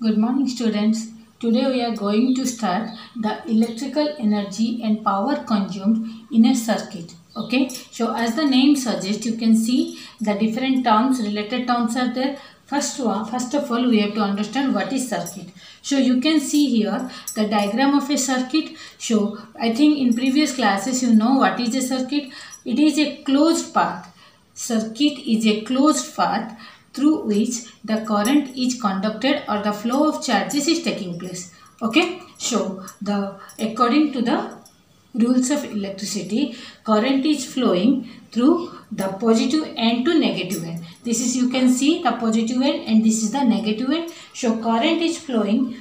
Good morning, students. Today we are going to start the electrical energy and power consumed in a circuit. Okay. So as the name suggests, you can see the different terms, related terms are there. First of all, we have to understand what is circuit. So you can see here the diagram of a circuit. So I think in previous classes you know what is a circuit. It is a closed path. Circuit is a closed path through which the current is conducted or the flow of charges is taking place. Okay, so according to the rules of electricity, current is flowing through the positive end to negative end. This is, you can see the positive end and this is the negative end. So current is flowing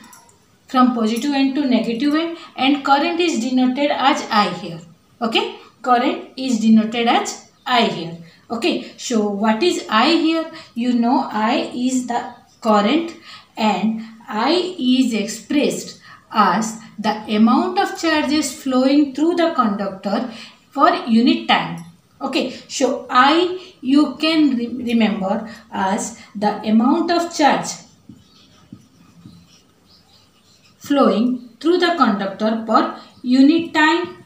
from positive end to negative end and current is denoted as I here. Okay, current is denoted as I here. Okay, so what is I here? You know I is the current and I is expressed as the amount of charges flowing through the conductor for unit time. Okay, so I you can remember as the amount of charge flowing through the conductor per unit time.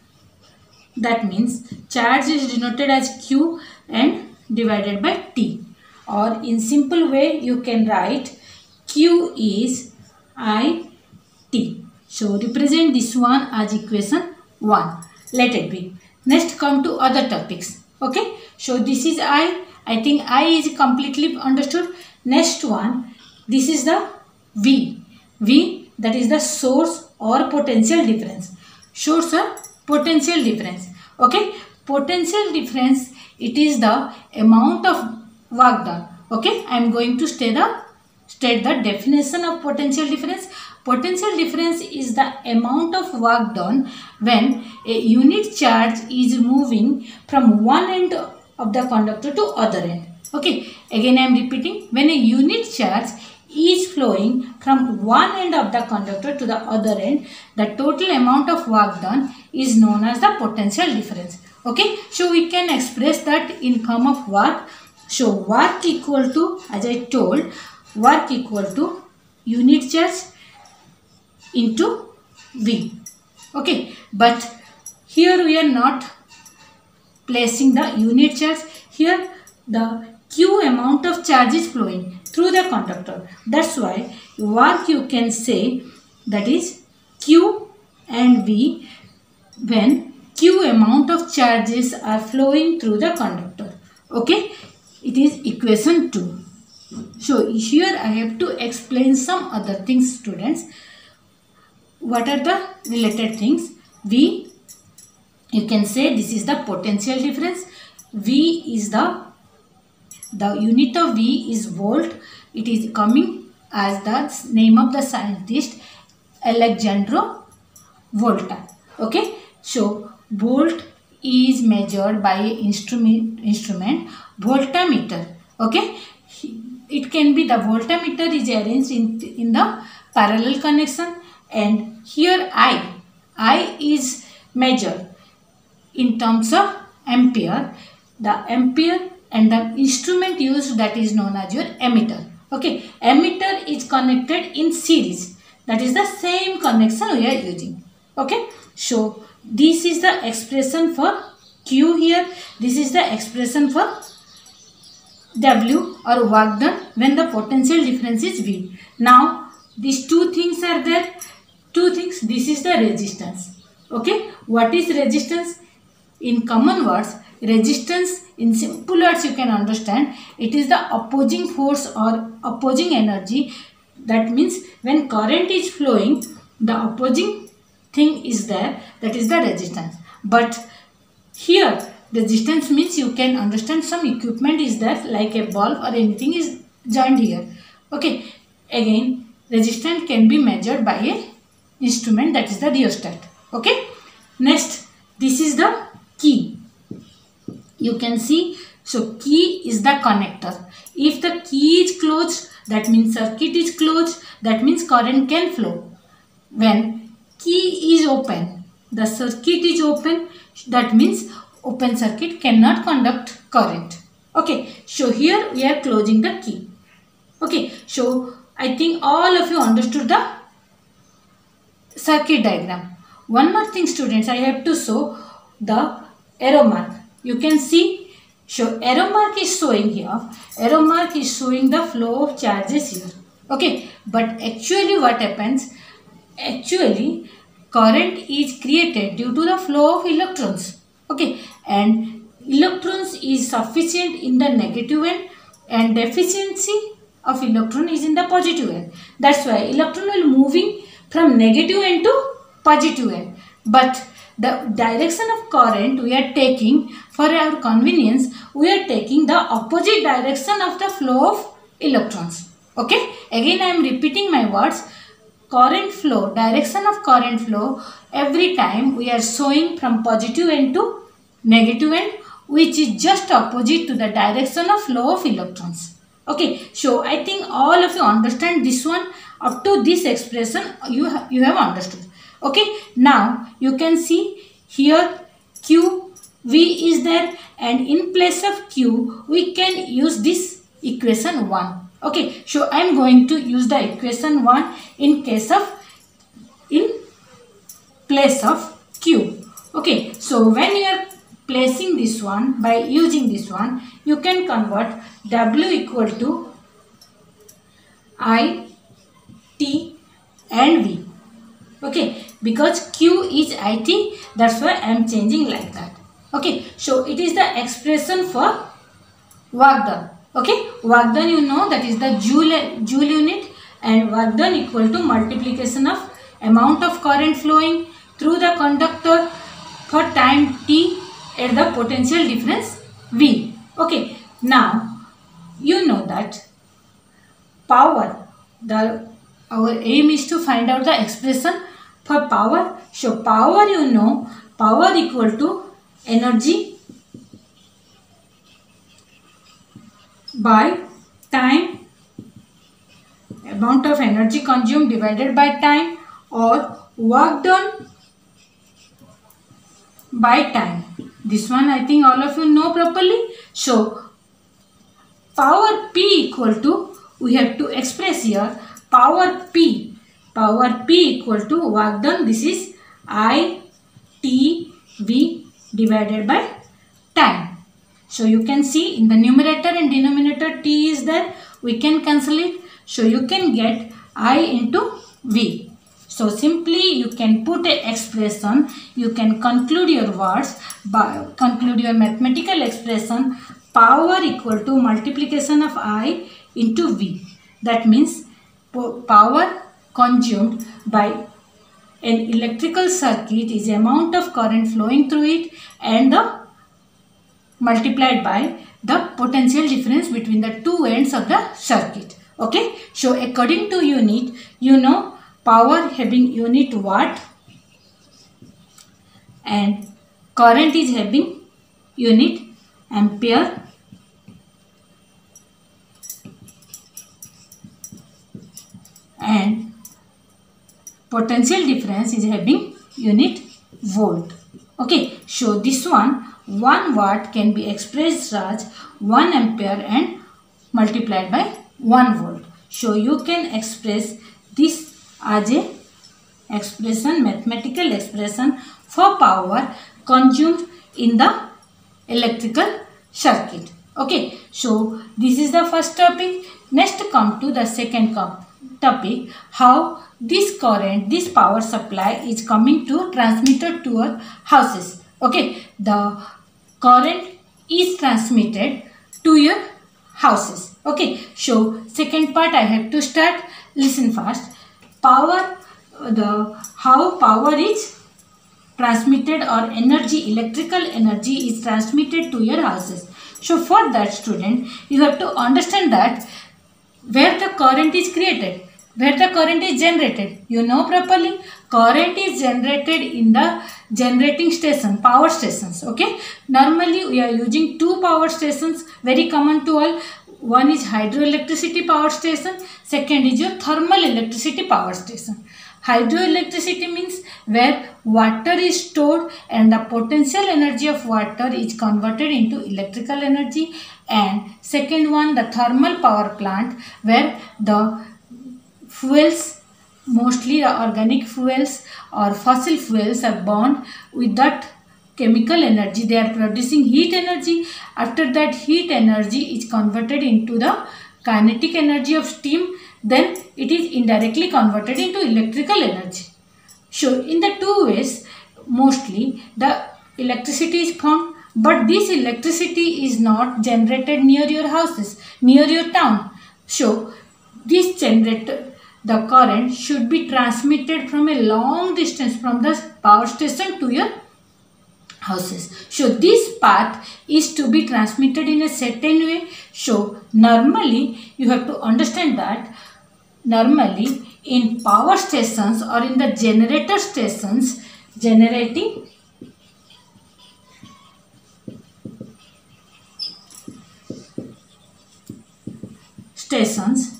That means charge is denoted as Q and divided by T. Or in simple way you can write Q is IT. So represent this one as equation 1. Let it be. Next come to other topics. Okay. So this is I. I think I is completely understood. Next one. This is the V. V, that is the source or potential difference. Source or potential difference. Okay. Potential difference, it is the amount of work done. Okay. I am going to state the definition of potential difference. Potential difference is the amount of work done when a unit charge is moving from one end of the conductor to other end. Okay. Again I am repeating, when a unit charge is flowing from one end of the conductor to the other end, the total amount of work done is known as the potential difference. Okay, so we can express that in form of work. So work equal to, as I told, work equal to unit charge into V. Okay, but here we are not placing the unit charge. Here the Q amount of charge is flowing through the conductor. That's why work you can say that is Q and V when Q amount of charges are flowing through the conductor. Okay, it is equation 2. So here I have to explain some other things, students. What are the related things? V, you can say this is the potential difference. V is the unit of V is volt. It is coming as the name of the scientist Alexandro Volta. Okay, so volt is measured by instrument voltmeter. Okay, it can be the voltmeter is arranged in the parallel connection, and here I is measured in terms of ampere. The ampere and the instrument used, that is known as your ammeter. Okay, ammeter is connected in series. That is the same connection we are using. Okay, so this is the expression for Q here. This is the expression for W or work done when the potential difference is V. Now these two things are there. Two things. This is the resistance. Okay, what is resistance? In common words, resistance in simple words you can understand, it is the opposing force or opposing energy. That means when current is flowing, the opposing thing is there, that is the resistance. But here resistance means you can understand some equipment is there like a bulb or anything is joined here. Okay, again resistance can be measured by a instrument, that is the rheostat. Okay, next this is the key. You can see, so key is the connector. If the key is closed, that means circuit is closed, that means current can flow. When key is open, the circuit is open, that means open circuit cannot conduct current. Okay, so here we are closing the key. Okay, so I think all of you understood the circuit diagram. One more thing students, I have to show the arrow mark. You can see, arrow mark is showing here. Arrow mark is showing the flow of charges here. Okay, but actually what happens? Actually, current is created due to the flow of electrons. Okay, and electrons is sufficient in the negative end and deficiency of electron is in the positive end. That's why electron will moving from negative end to positive end. But the direction of current we are taking for our convenience, we are taking the opposite direction of the flow of electrons. Okay, again I am repeating my words. Current flow, direction of current flow, every time we are showing from positive end to negative end, which is just opposite to the direction of flow of electrons. Okay, so I think all of you understand this one. Up to this expression you have understood. Okay, now you can see here Q, V is there, and in place of Q we can use this equation 1. Okay, so I am going to use the equation 1 in place of Q. Okay, so when you are placing this one, by using this one, you can convert W equal to I, T and V. Okay, because Q is IT, that's why I am changing like that. Okay, so it is the expression for work done. Okay, work done you know, that is the joule unit, and work done equal to multiplication of amount of current flowing through the conductor for time T at the potential difference V. Okay, now you know that power, our aim is to find out the expression for power. So power you know, power equal to energy by time, amount of energy consumed divided by time, or work done by time. This one I think all of you know properly. So power P equal to, we have to express here power P equal to work done, this is I T V divided by time. So you can see in the numerator and denominator T is there, we can cancel it. So you can get I into V. So simply you can put a expression, you can conclude your words, conclude your mathematical expression, power equal to multiplication of I into V. That means power consumed by an electrical circuit is the amount of current flowing through it and the multiplied by the potential difference between the two ends of the circuit. Okay, so according to unit, you know power having unit watt and current is having unit ampere and potential difference is having unit volt. Okay, so this one 1 watt can be expressed as 1 ampere and multiplied by 1 volt. So you can express this as a expression, mathematical expression for power consumed in the electrical circuit. Okay, so this is the first topic. Next come to the second topic, how this current, this power supply is coming to transmitted to our houses. Okay, the current is transmitted to your houses. Okay, so second part I have to start. Listen fast. Power, how power is transmitted or energy, electrical energy is transmitted to your houses. So for that student, you have to understand that where the current is created, where the current is generated. You know properly, current is generated in the generating station, power stations. Okay, normally we are using two power stations, very common to all. One is hydroelectricity power station, second is your thermal electricity power station. Hydroelectricity means where water is stored and the potential energy of water is converted into electrical energy, and second one the thermal power plant where the fuels, mostly organic fuels or fossil fuels, are burned with that chemical energy. They are producing heat energy. After that heat energy is converted into the kinetic energy of steam. Then it is indirectly converted into electrical energy. So in the two ways, mostly the electricity is formed, but this electricity is not generated near your houses, near your town. So this generator, the current should be transmitted from a long distance from the power station to your houses. So this path is to be transmitted in a certain way. So normally you have to understand that normally in power stations or in the generator stations, generating stations,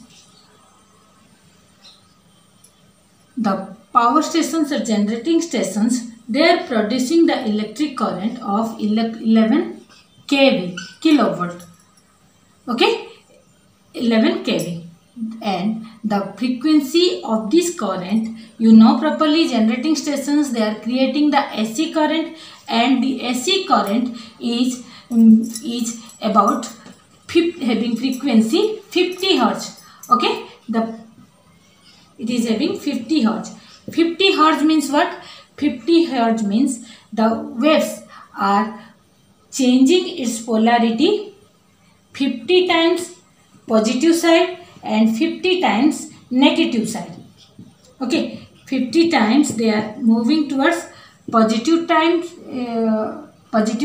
the power stations or generating stations, they are producing the electric current of 11 kV, kilovolt. Okay, 11 kV. And the frequency of this current, you know properly, generating stations, they are creating the AC current, and the AC current is about having frequency 50 hertz. Okay, it is having 50 hertz. 50 hertz means what? 50 hertz means the waves are changing its polarity 50 times positive side and 50 times negative side. Okay, 50 times they are moving towards positive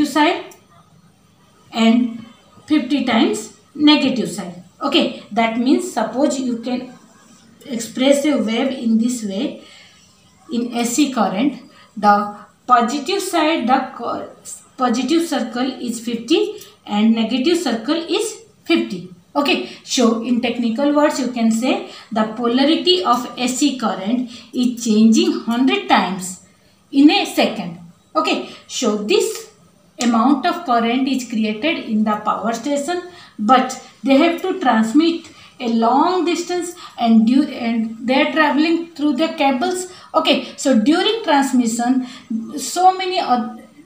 side and 50 times negative side. Okay, that means suppose you can express a wave in this way. In AC current, the positive side, the positive circle is 50 and negative circle is 50. Okay, so in technical words you can say the polarity of AC current is changing 100 times in a second. Okay, so this amount of current is created in the power station, but they have to transmit a long distance and they are traveling through the cables. Okay, so during transmission so many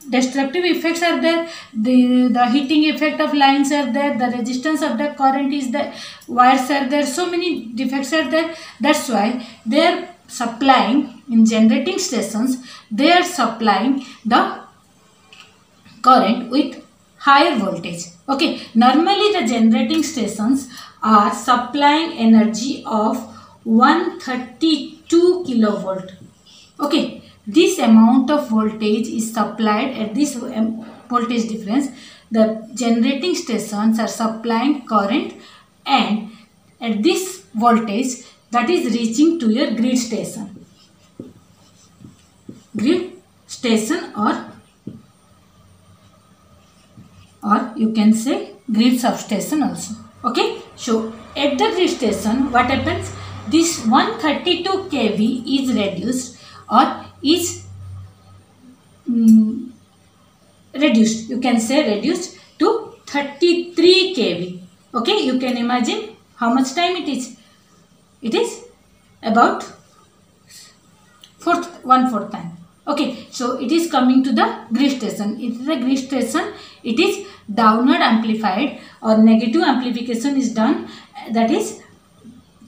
destructive effects are there. The heating effect of lines are there, the resistance of the current is there, wires are there, so many defects are there. That's why they are supplying, in generating stations, they are supplying the current with higher voltage. Okay, normally the generating stations are supplying energy of 132 kilovolt. Okay, this amount of voltage is supplied at this voltage difference. The generating stations are supplying current, and at this voltage that is reaching to your grid station. Grid station or you can say grid substation also. Okay, so at the grid station what happens? This 132 kV is reduced or is reduced, you can say reduced to 33 kV. Okay, you can imagine how much time it is. It is about 1/4 time. Okay, so it is coming to the grid station. It is a grid station. It is downward amplified or negative amplification is done, that is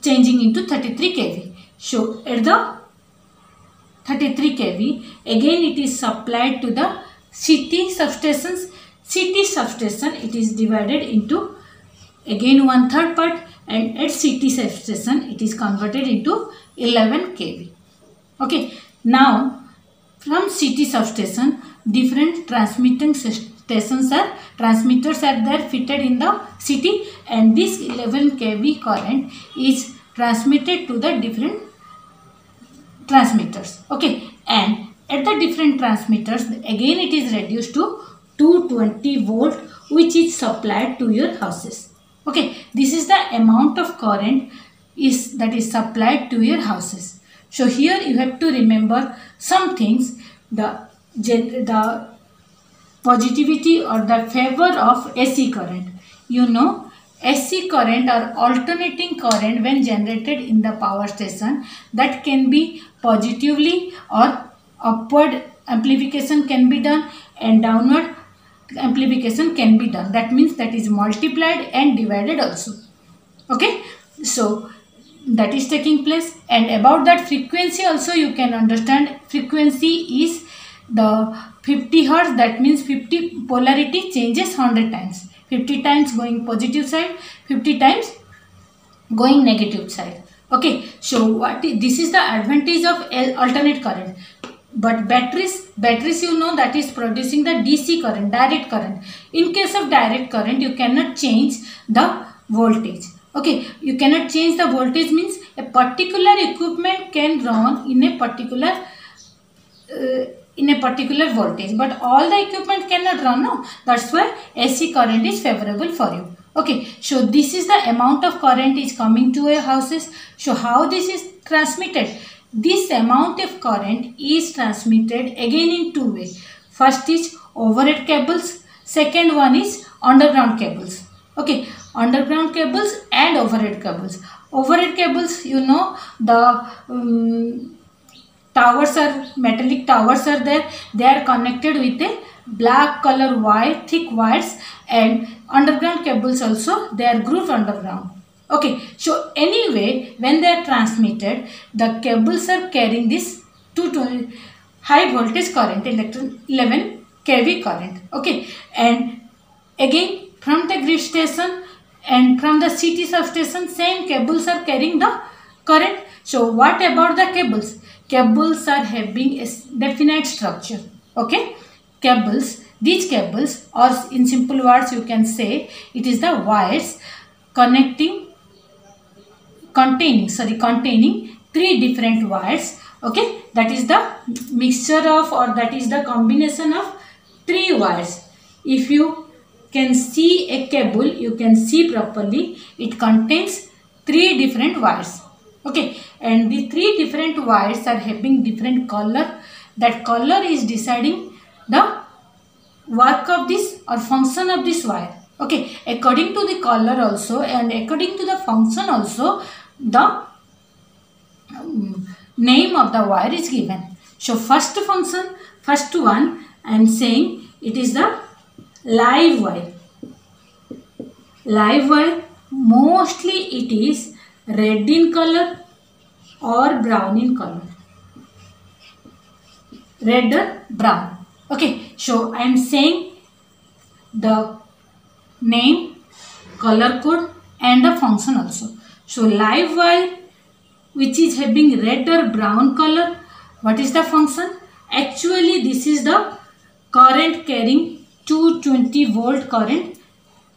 changing into 33 kV. So at the 33 kV, again it is supplied to the city substations. City substation, it is divided into again 1/3 part, and at city substation it is converted into 11 kV. Okay, now from city substation different transmitting stations are, transmitters are there fitted in the city, and this 11 kV current is transmitted to the different transmitters. Okay, and at the different transmitters again it is reduced to 220 volt, which is supplied to your houses. Okay, this is the amount of current that is supplied to your houses. So here you have to remember some things. The positivity or the favor of AC current. You know AC current or alternating current when generated in the power station, that can be positively or upward amplification can be done and downward amplification can be done. That means that is multiplied and divided also. Okay, so that is taking place. And about that frequency also you can understand. Frequency is the 50 hertz. That means 50 polarity changes 100 times. 50 times going positive side, 50 times going negative side. Okay, so this is the advantage of alternate current. But batteries you know, that is producing the DC current, direct current. In case of direct current, you cannot change the voltage. Okay, you cannot change the voltage means a particular equipment can run in a particular voltage, but all the equipment cannot run. No, that's why AC current is favorable for you. Okay, so this is the amount of current is coming to a houses. So how this is transmitted? This amount of current is transmitted again in two ways. First is overhead cables, second one is underground cables. Okay, underground cables and overhead cables. Overhead cables, you know, the towers are, metallic towers are there. They are connected with a black color wire, thick wires, and underground cables also, they are grooved underground. Okay, so anyway, when they are transmitted, the cables are carrying this 220 high voltage current, 11 kV current. Okay, and again from the grid station and from the city substation, same cables are carrying the current. So what about the cables? Cables are having a definite structure. Okay, cables, these cables, or in simple words you can say it is the wires containing three different wires. Okay, that is the mixture of, or that is the combination of three wires. If you can see a cable, you can see properly, it contains three different wires. Okay, and the three different wires are having different color. That color is deciding the work of this or function of this wire. Okay, according to the color also and according to the function also, the name of the wire is given. So first function, first one I am saying it is the live wire. Live wire, mostly it is red in color or brown in color. Red or brown. Okay, so I am saying the name, color code and the function also. So live wire which is having red or brown color, what is the function? Actually this is the current carrying 220 volt current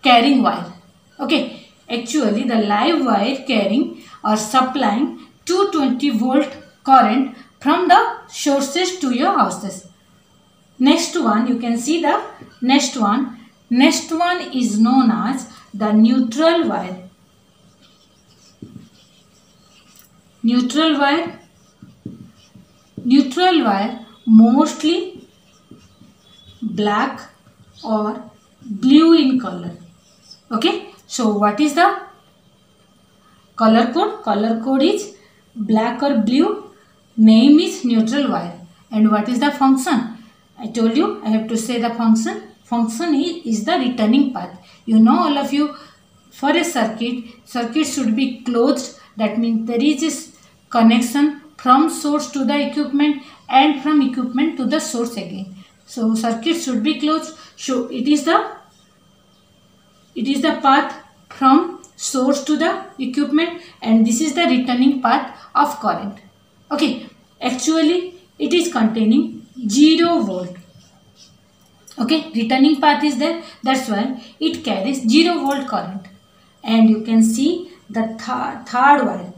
carrying wire. Okay, actually the live wire carrying or supplying 220 volt current from the sources to your houses. Next one, you can see the next one. Next one is known as the neutral wire. Neutral wire. Neutral wire mostly black or blue in color. Okay, so what is the color code? Color code is black or blue. Name is neutral wire. And what is the function? I told you I have to say the function. Function is the returning path. You know, all of you, for a circuit should be closed. That means there is this connection from source to the equipment and from equipment to the source again. So circuit should be closed. So it is the path from source to the equipment, and this is the returning path of current. Okay, actually it is containing 0 volt. Okay, returning path is there, that's why it carries 0 volt current. And you can see the third wire.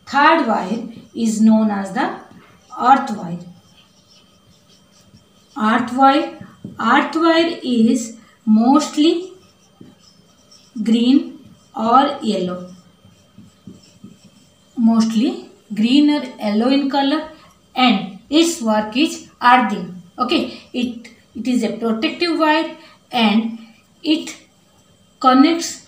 Third wire is known as the earth wire. Earth wire is mostly green or yellow. Mostly green or yellow in color, and its work is earthing. Okay, it is a protective wire and it connects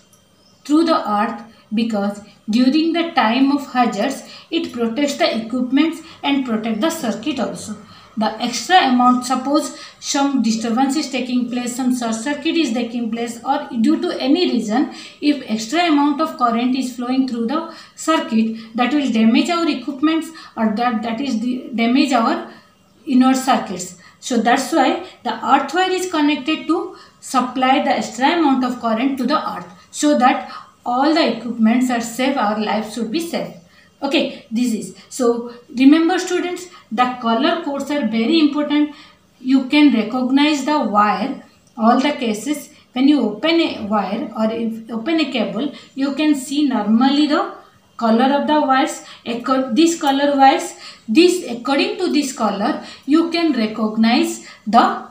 through the earth because during the time of hazards it protects the equipments and protect the circuit also. The extra amount, suppose some disturbance is taking place, some short circuit is taking place, or due to any reason, if extra amount of current is flowing through the circuit, that will damage our equipments, or that is damage our inner circuits. So that's why the earth wire is connected to supply the extra amount of current to the earth, so that all the equipments are safe, our life should be safe. Okay, this is. So remember students, the color codes are very important. You can recognize the wire, all the cases. When you open a wire or if open a cable, you can see normally the color of the wires. These color wires, this according to this color, you can recognize the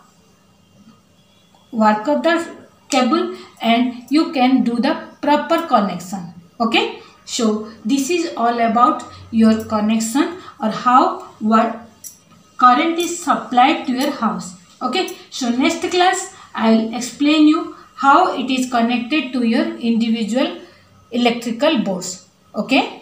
work of the cable and you can do the proper connection. Okay. So this is all about your connection or how what current is supplied to your house. Okay. So next class I will explain you how it is connected to your individual electrical boards. Okay.